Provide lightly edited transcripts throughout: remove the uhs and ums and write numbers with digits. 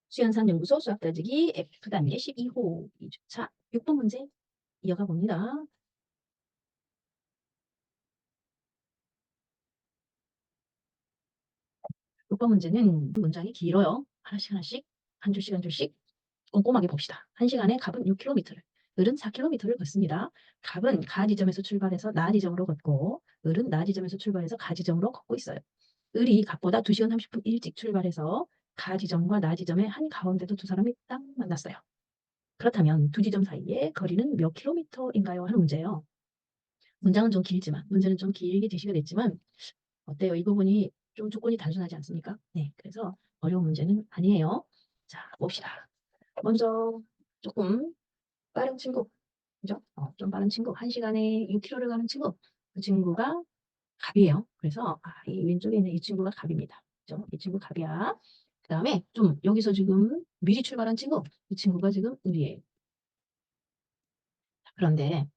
수연산연구소 수학 따지기 F단계 12호 2주차 6번 문제 이어가 봅니다. 6번 문제는 문장이 길어요. 하나씩 하나씩 한 줄씩 한 줄씩 꼼꼼하게 봅시다. 1시간에 갑은 6km를, 을은 4km를 걷습니다. 갑은 가 지점에서 출발해서 나 지점으로 걷고 을은 나 지점에서 출발해서 가 지점으로 걷고 있어요. 을이 갑보다 2시간 30분 일찍 출발해서 가 지점과 나 지점의 한가운데도 두 사람이 딱 만났어요. 그렇다면 두 지점 사이의 거리는 몇 킬로미터인가요? 하는 문제예요. 문장은 좀 길지만 문제는 좀 길게 제시가 됐지만 어때요? 이 부분이 좀 조건이 단순하지 않습니까? 네, 그래서 어려운 문제는 아니에요. 자, 봅시다. 먼저 조금 빠른 친구, 그죠? 좀 빠른 친구, 1시간에 6km를 가는 친구, 그 친구가 갑이에요. 그래서 이 왼쪽에 있는 이 친구가 갑입니다. 그죠? 이 친구 갑이야. 그 다음에 좀 여기서 지금 미리 출발한 친구, 이 친구가 지금 을이에요. 그런데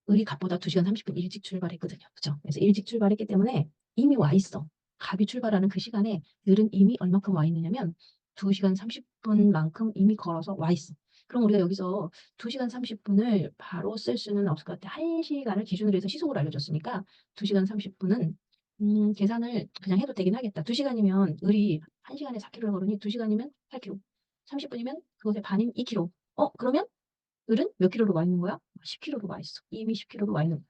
을이 갑보다 2시간 30분 일찍 출발했거든요. 그죠? 그래서 일찍 출발했기 때문에 이미 와 있어. 갑이 출발하는 그 시간에 을은 이미 얼마큼 와 있느냐면 2시간 30분만큼 이미 걸어서 와 있어. 그럼 우리가 여기서 2시간 30분을 바로 쓸 수는 없을 것 같아. 1시간을 기준으로 해서 시속으로 알려줬으니까 2시간 30분은 계산을 그냥 해도 되긴 하겠다. 2시간이면 을이 1시간에 4km를 걸으니 2시간이면 8km. 30분이면 그것의 반인 2km. 그러면 을은 몇 킬로로 와 있는 거야? 10킬로로 와 있어. 이미 10킬로로 와 있는 거야.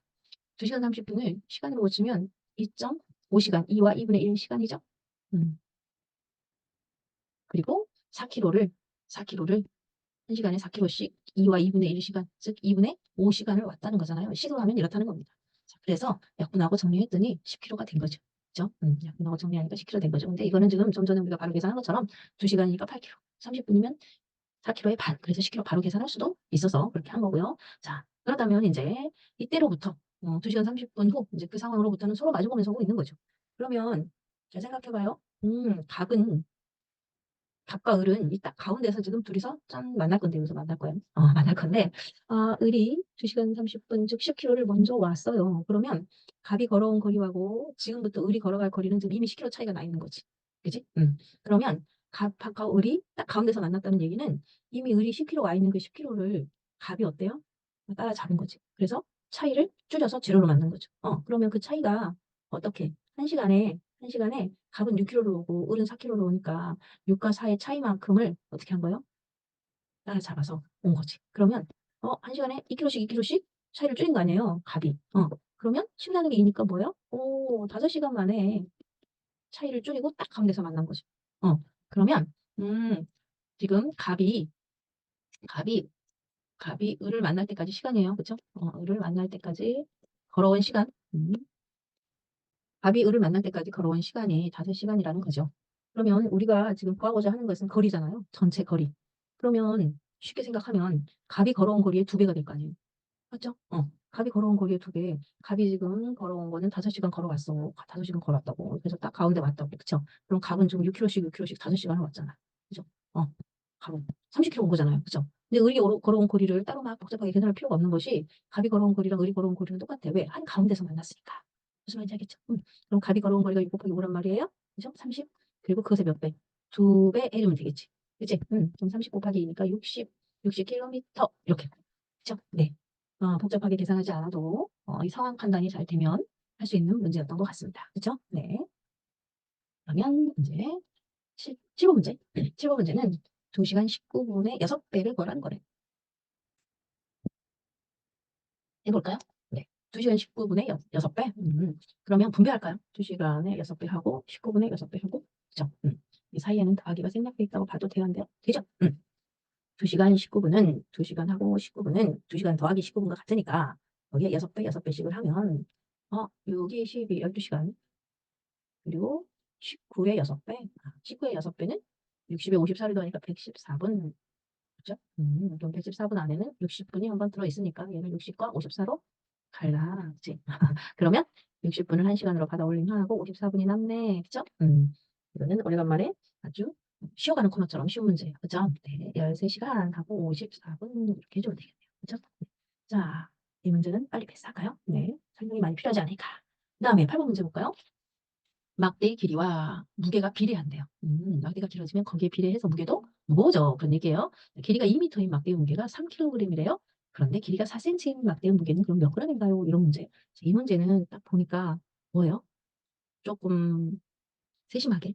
2시간 30분을 시간으로 고치면 2.5시간, 2와 2분의 1 시간이죠. 그리고 4킬로를 1시간에 4킬로씩 2와 2분의 1 시간, 즉 2분의 5시간을 왔다는 거잖아요. 식으로 하면 이렇다는 겁니다. 자, 그래서 약분하고 정리했더니 10킬로가 된 거죠. 그죠? 약분하고 정리하니까 10킬로 된 거죠. 근데 이거는 지금 좀 전에 우리가 바로 계산한 것처럼 2시간이니까 8킬로, 30분이면 4kg의 반, 그래서 10kg 바로 계산할 수도 있어서 그렇게 한 거고요. 자, 그렇다면 이제 이때로부터 2시간 30분 후 이제 그 상황으로부터는 서로 마주보면서 오고 있는 거죠. 그러면 잘 생각해봐요. 갑과 을은 이 딱 가운데서 지금 둘이서 짠 만날 건데 여기서 만날 거예요. 만날 건데 을이 2시간 30분 즉 10km를 먼저 왔어요. 그러면 갑이 걸어온 거리하고 지금부터 을이 걸어갈 거리는 지금 이미 10km 차이가 나 있는 거지. 그지? 그러면 갑과 을이 딱 가운데서 만났다는 얘기는 이미 을이 10km 와 있는 그 10km를 갑이 어때요? 따라잡은 거지. 그래서 차이를 줄여서 제로로 만든 거죠. 그러면 그 차이가 어떻게? 한 시간에 갑은 6km로 오고 을은 4km로 오니까 6과 4의 차이만큼을 어떻게 한 거예요? 따라잡아서 온 거지. 그러면 1시간에 2km씩 2km씩 차이를 줄인 거 아니에요? 갑이. 그러면 10 나누기 2니까 뭐예요? 5시간 만에 차이를 줄이고 딱 가운데서 만난 거죠. 그러면 지금 갑이 갑이 을을 만날 때까지 시간이에요. 그쵸? 을을 만날 때까지 걸어온 시간. 갑이 을을 만날 때까지 걸어온 시간이 5시간이라는 거죠. 그러면 우리가 지금 구하고자 하는 것은 거리잖아요. 전체 거리. 그러면 쉽게 생각하면 갑이 걸어온 거리의 2배가 될 거 아니에요. 맞죠? 갑이 걸어온 거리의 2배. 갑이 지금 걸어온 거는 5시간 걸어왔어. 5시간 걸어왔다고. 그래서 딱 가운데 왔다고. 그쵸? 그럼 갑은 지금 6km씩 5시간을 왔잖아. 그죠? 갑은 30km 온 거잖아요. 그죠? 근데 을이 걸어온 거리를 따로 막 복잡하게 계산할 필요가 없는 것이 갑이 걸어온 거리랑 을이 걸어온 거리는 똑같아. 왜? 한 가운데서 만났으니까. 무슨 말인지 알겠죠? 그럼 갑이 걸어온 거리가 6 곱하기 5란 말이에요. 그죠? 30. 그리고 그것의 몇 배? 2배 해주면 되겠지. 그치? 그럼 30 곱하기 2니까 60km. 이렇게. 그죠? 네. 복잡하게 계산하지 않아도 이 상황 판단이 잘 되면 할 수 있는 문제였던 것 같습니다. 그죠? 네. 그러면 이제 7번 문제. 7번 문제는 2시간 19분에 6배를 걸은 거래. 해볼까요? 네. 2시간 19분에 6배? 그러면 분배할까요? 2시간에 6배 하고 19분에 6배 하고 그죠? 이 사이에는 더하기가 생략돼 있다고 봐도 되는데요. 되죠? 2시간 19분은 2시간하고 19분은 2시간 더하기 19분과 같으니까 여기에 6배, 6배씩을 하면 6이 12, 12시간 그리고 19의 6배 19의 6배는 60에 54를 더하니까 114분 그죠? 그럼 114분 안에는 60분이 한 번 들어있으니까 얘를 60과 54로 갈라 그치? 그러면 60분을 1시간으로 받아 올림하고 54분이 남네 그죠? 이거는 오래간만에 아주 쉬어가는 코너처럼 쉬운 문제예요. 그죠? 네, 13시간 하고 54분 이렇게 해주면 되겠네요. 그죠? 자, 이 문제는 빨리 패스할까요? 네, 설명이 많이 필요하지 않을까. 그 다음에 8번 문제 볼까요? 막대의 길이와 무게가 비례한대요. 막대가 길어지면 거기에 비례해서 무게도 무거워져. 그런 얘기예요. 길이가 2m인 막대의 무게가 3kg이래요. 그런데 길이가 4cm인 막대의 무게는 그럼 몇 g인가요? 이런 문제. 이 문제는 딱 보니까 뭐예요? 조금 세심하게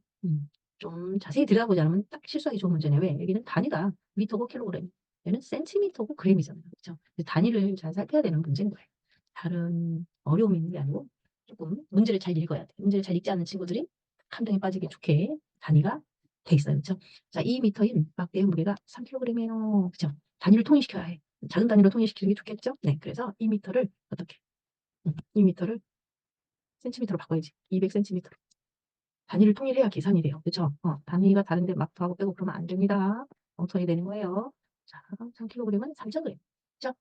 좀 자세히 들여다보지 않으면 딱 실수하기 좋은 문제네요. 왜? 여기는 단위가 미터고 킬로그램, 얘는 센티미터고 그램이잖아요. 그쵸? 단위를 잘 살펴야 되는 문제인 거예요. 다른 어려움이 있는 게 아니고 조금 문제를 잘 읽어야 돼. 문제를 잘 읽지 않는 친구들이 감정에 빠지기 좋게 단위가 돼 있어요. 그쵸? 자, 2m인 막대의 무게가 3kg이에요. 그쵸? 단위를 통일시켜야 해. 작은 단위로 통일시키는 게 좋겠죠? 네, 그래서 2m를 어떻게? 2m를 센티미터로 바꿔야지. 200cm로. 단위를 통일해야 계산이 돼요. 그쵸? 단위가 다른데 막 더하고 빼고 그러면 안 됩니다. 엉터리 되는 거예요. 자, 3kg은 3,000g. 그죠?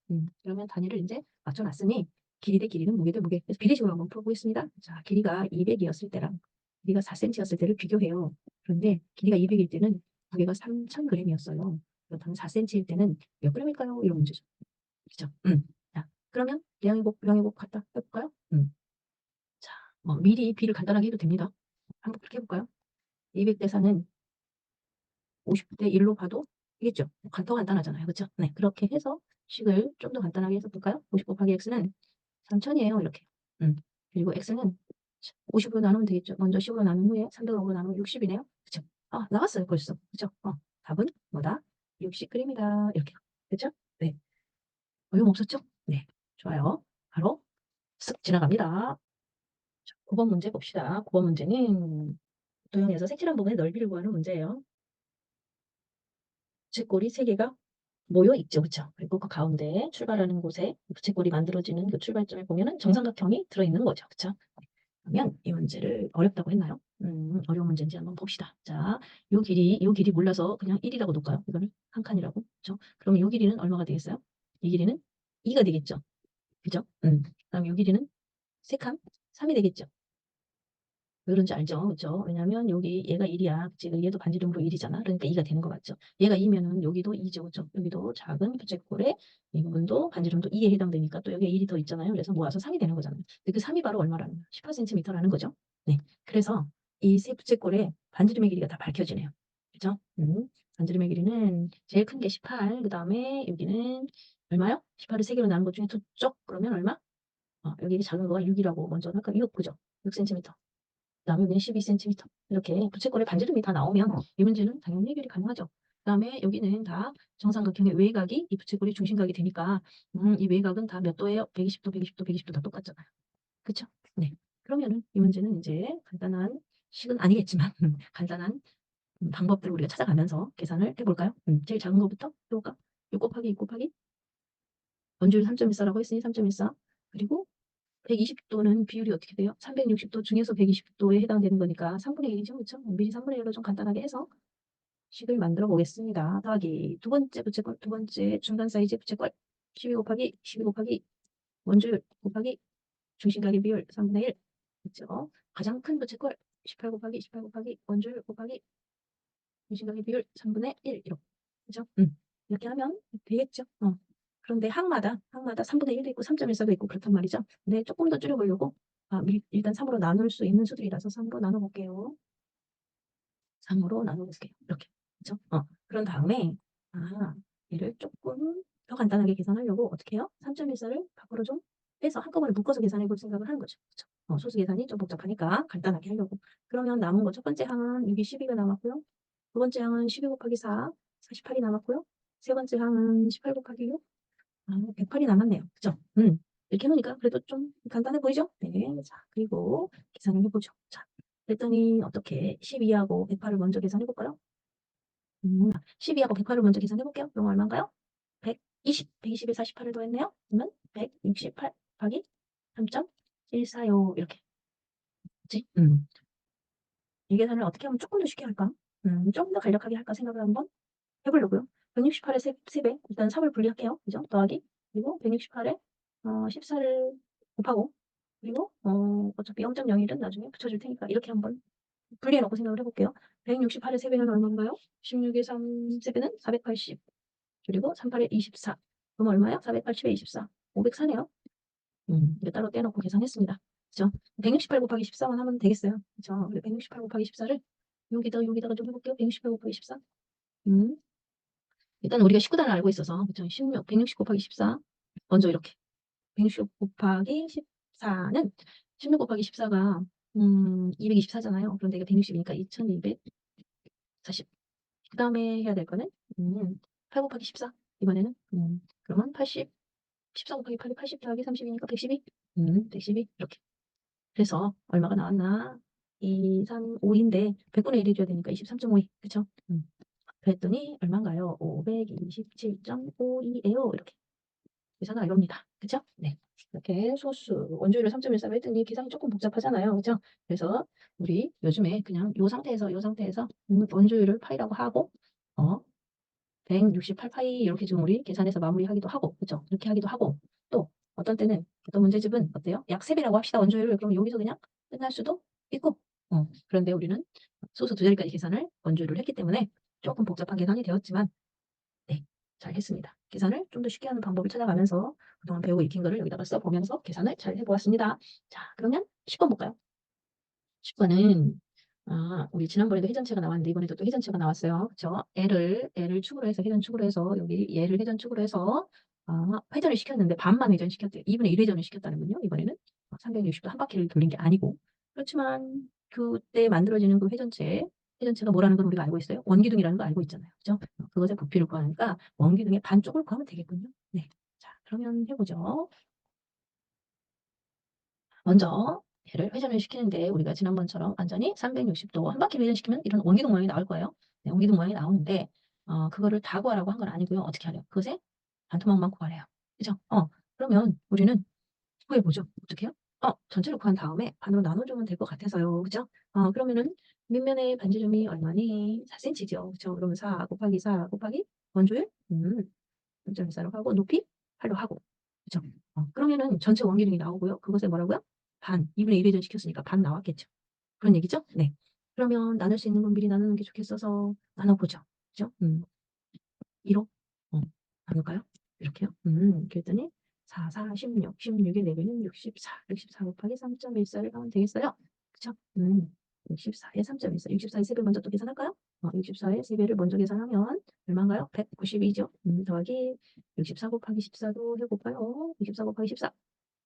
그러면 단위를 이제 맞춰놨으니 길이 대 길이는 무게 대 무게. 그래서 비례식으로 한번 풀어보겠습니다. 자, 길이가 200이었을 때랑 길이가 4cm였을 때를 비교해요. 그런데 길이가 200일 때는 무게가 3,000g이었어요. 그렇다면 4cm일 때는 몇 g일까요? 이런 문제죠. 그죠? 자, 그러면 량의곱 갖다 해볼까요? 자, 미리 비를 간단하게 해도 됩니다. 한번 그렇게 해볼까요? 200대 4는 50대 1로 봐도 되겠죠. 더 간단하잖아요. 그렇죠? 네, 그렇게 해서 식을 좀 더 간단하게 해서 볼까요? 50 곱하기 x는 3000이에요. 이렇게. 그리고 x는 50으로 나누면 되겠죠. 먼저 10으로 나눈 후에 300으로 나누면 60이네요. 그렇죠? 나왔어요. 벌써. 그렇죠? 답은 뭐다? 60g이다. 이렇게. 그렇죠? 네. 어려움 없었죠? 네. 좋아요. 바로 쓱 지나갑니다. 자, 9번 문제 봅시다. 9번 문제는 도형에서 색칠한 부분의 넓이를 구하는 문제예요. 부채꼴이 3개가 모여 있죠. 그쵸? 그리고 그 가운데 출발하는 곳에 부채꼴이 만들어지는 그 출발점에 보면은 정삼각형이 들어있는 거죠. 그쵸? 그러면 이 문제를 어렵다고 했나요? 어려운 문제인지 한번 봅시다. 자, 요 길이 몰라서 그냥 1이라고 놓을까요? 이거를 한 칸이라고. 그죠? 그러면 요 길이는 얼마가 되겠어요? 이 길이는 2가 되겠죠. 그죠? 그다음 요 길이는 3칸, 3이 되겠죠. 왜 그런지 알죠? 그쵸? 왜냐면 여기 얘가 1이야. 그치? 얘도 반지름으로 1이잖아. 그러니까 2가 되는 거 맞죠? 얘가 2면은 여기도 2죠. 그쵸? 여기도 작은 부채꼴에 이 부분도 반지름도 2에 해당되니까 또 여기에 1이 더 있잖아요. 그래서 모아서 3이 되는 거잖아요. 근데 그 3이 바로 얼마라는 거야? 18cm라는 거죠. 네. 그래서 이 세 부채꼴의 반지름의 길이가 다 밝혀지네요. 그죠? 반지름의 길이는 제일 큰 게 18, 그 다음에 여기는 얼마요? 18을 3개로 나눈 것 중에 두 쪽? 그러면 얼마? 여기 작은 거가 6이라고 먼저 할까? 6, 그죠? 6cm. 그다음에 여기는 12cm 이렇게 부채꼴의 반지름이 다 나오면 이 문제는 당연히 해결이 가능하죠. 그다음에 여기는 다 정삼각형의 외곽이 이 부채꼴의 중심각이 되니까 이 외곽은 다 몇 도예요? 120도, 120도, 120도 다 똑같잖아요. 그쵸? 네. 그러면은 이 문제는 이제 간단한 식은 아니겠지만 간단한 방법들을 우리가 찾아가면서 계산을 해볼까요? 제일 작은 것부터 해볼까? 6 곱하기 2 곱하기 원주율 3.14라고 했으니 3.14 그리고 120도는 비율이 어떻게 돼요? 360도 중에서 120도에 해당되는 거니까 3분의 1이죠. 그렇죠? 미리 3분의 1로 좀 간단하게 해서 식을 만들어 보겠습니다. 더하기 두 번째 부채꼴, 두 번째 중간 사이즈 부채꼴 12 곱하기 원주율 곱하기 중심각의 비율 3분의 1 그렇죠? 가장 큰 부채꼴 18 곱하기 원주율 곱하기 중심각의 비율 3분의 1 이렇게 그죠? 이렇게 하면 되겠죠? 그런데 항마다 3분의 1도 있고 3.14도 있고 그렇단 말이죠. 근데 조금 더 줄여보려고 일단 3으로 나눌 수 있는 수들이라서 3으로 나눠볼게요. 3으로 나눠볼게요. 이렇게. 그죠? 그런 다음에 얘를 조금 더 간단하게 계산하려고 어떻게 해요? 3.14를 밖으로 좀 빼서 한꺼번에 묶어서 계산해 볼 생각을 하는 거죠. 그죠? 소수 계산이 좀 복잡하니까 간단하게 하려고. 그러면 남은 거 첫 번째 항은 여기 12가 남았고요. 두 번째 항은 12 곱하기 4, 48이 남았고요. 세 번째 항은 18 곱하기 6, 108이 남았네요. 그죠? 이렇게 해놓으니까 그래도 좀 간단해 보이죠? 네. 자, 그리고 계산을 해보죠. 자, 그랬더니 어떻게 12하고 108을 먼저 계산해볼까요? 12하고 108을 먼저 계산해볼게요. 그럼 얼마인가요? 120. 120에 48을 더했네요. 그러면 168 곱하기 3.14요. 이렇게. 그치? 이 계산을 어떻게 하면 조금 더 쉽게 할까? 조금 더 간략하게 할까 생각을 한번 해보려고요. 168의 3배, 일단 3을 분리할게요. 그죠? 더하기. 그리고 168에 14를 곱하고, 그리고 어차피 0.01은 나중에 붙여줄 테니까 이렇게 한번 분리해놓고 생각을 해볼게요. 168의 3배는 얼마인가요? 16의 3 세배는 480. 그리고 38의 24. 그럼 얼마요? 480에 24. 504네요. 이거 따로 떼놓고 계산했습니다. 그죠? 168 곱하기 14만 하면 되겠어요. 그죠? 168 곱하기 14를 여기다가 좀 해볼게요. 168 곱하기 14. 음. 일단 우리가 19단을 알고 있어서 그쵸. 16 160 곱하기 14 먼저 이렇게 160 곱하기 14는 16 곱하기 14가 224 잖아요. 그런데 이게 160 이니까 2240. 그다음에 해야 될 거는 8 곱하기 14 이번에는 그러면 80 14 곱하기 8이 80 더하기 30 이니까 112 112 이렇게. 그래서 얼마가 나왔나? 2, 3, 5 인데 100분의 1 해 줘야 되니까 23.52 그쵸? 그랬더니 얼마인가요? 527.52 예요. 이렇게 계산을 이럽니다. 그쵸? 네. 이렇게 소수 원주율을 3.14로 했더니 계산이 조금 복잡하잖아요. 그죠? 그래서 우리 요즘에 그냥 요 상태에서 원주율을 파이라고 하고 어 168 파이 이렇게 좀 우리 계산해서 마무리하기도 하고 그죠? 이렇게 하기도 하고 또 어떤 때는 어떤 문제집은 어때요? 약 3배라고 합시다 원주율을. 그럼 여기서 그냥 끝날 수도 있고 그런데 우리는 소수 두 자리까지 계산을 원주율을 했기 때문에 조금 복잡한 계산이 되었지만 네. 잘했습니다. 계산을 좀 더 쉽게 하는 방법을 찾아가면서 그동안 배우고 익힌 거를 여기다가 써 보면서 계산을 잘 해 보았습니다. 자 그러면 10번 볼까요? 10번은 우리 지난번에도 회전체가 나왔는데 이번에도 또 회전체가 나왔어요. 그쵸? L을 축으로 해서 회전축으로 해서 여기 얘를 회전축으로 해서 회전을 시켰는데 반만 회전시켰대요. 2분의 1 회전을 시켰다는군요. 이번에는 360도 한 바퀴를 돌린 게 아니고. 그렇지만 그때 만들어지는 그 회전체가 뭐라는 걸 우리가 알고 있어요. 원기둥이라는 거 알고 있잖아요. 그죠? 그것의 부피를 구하니까 원기둥의 반쪽을 구하면 되겠군요. 네. 자 그러면 해 보죠. 먼저 얘를 회전을 시키는데 우리가 지난번처럼 완전히 360도 한 바퀴 회전시키면 이런 원기둥 모양이 나올 거예요. 네, 원기둥 모양이 나오는데 그거를 다 구하라고 한 건 아니고요. 어떻게 하래요? 그것의 반토막만 구하래요. 그죠? 그러면 우리는 구해 보죠. 어떻게 해요? 전체를 구한 다음에 반으로 나눠주면 될 것 같아서요. 그죠? 그러면은 밑면의 반지름이 얼마니? 4cm죠. 그죠? 그러면 4 곱하기 4 곱하기 원주율 0.14로 하고 높이 8로 하고 그죠? 그러면은 전체 원기둥이 나오고요. 그것에 뭐라고요? 반, 2분의 1 회전 시켰으니까 반 나왔겠죠. 그런 얘기죠? 네. 그러면 나눌 수 있는 건 미리 나누는 게 좋겠어서 나눠보죠. 그죠? 1호 나눌까요? 이렇게요. 그랬더니 4, 4, 16, 16의 4배는 64, 64 곱하기 3.14를 하면 되겠어요. 그쵸? 64에 3.14, 64의 3배 먼저 또 계산할까요? 64의 3배를 먼저 계산하면 얼마인가요? 192죠. 더하기 64 곱하기 14도 해볼까요? 64 곱하기 14.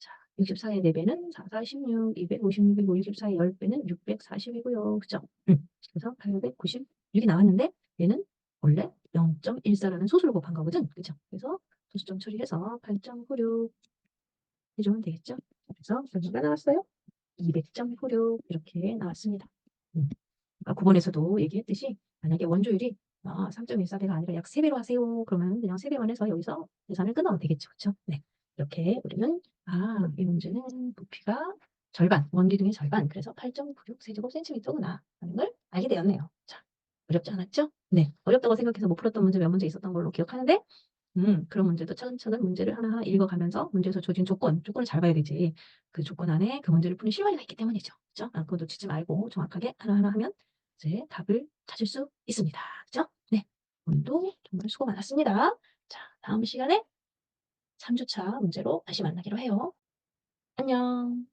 자, 64의 4배는 4, 4, 16, 256이고 64의 10배는 640이고요. 그죠? 그래서 896이 나왔는데 얘는 원래 0.14라는 소수를 곱한 거거든. 그죠? 그래서 소수점 처리해서 8.96 해주면 되겠죠? 그래서 결과가 나왔어요. 200.96 이렇게 나왔습니다. 아까 9번에서도 얘기했듯이 만약에 원주율이 3.14배가 아니라 약 3배로 하세요. 그러면 그냥 3배만 해서 여기서 계산을 끝나면 되겠죠. 그쵸? 네. 이렇게 우리는 이 문제는 부피가 절반, 원기둥의 절반, 그래서 8.96 세제곱 센티미터구나 하는 걸 알게 되었네요. 자, 어렵지 않았죠? 네. 어렵다고 생각해서 못 풀었던 문제 몇 문제 있었던 걸로 기억하는데 그런 문제도 차근차근 문제를 하나하나 읽어가면서 문제에서 줘진 조건을 잘 봐야 되지. 그 조건 안에 그 문제를 푸는 실마리가 있기 때문이죠. 그죠? 그거 놓치지 말고 정확하게 하나하나 하면 이제 답을 찾을 수 있습니다. 그죠? 네. 오늘도 정말 수고 많았습니다. 자, 다음 시간에 3주차 문제로 다시 만나기로 해요. 안녕.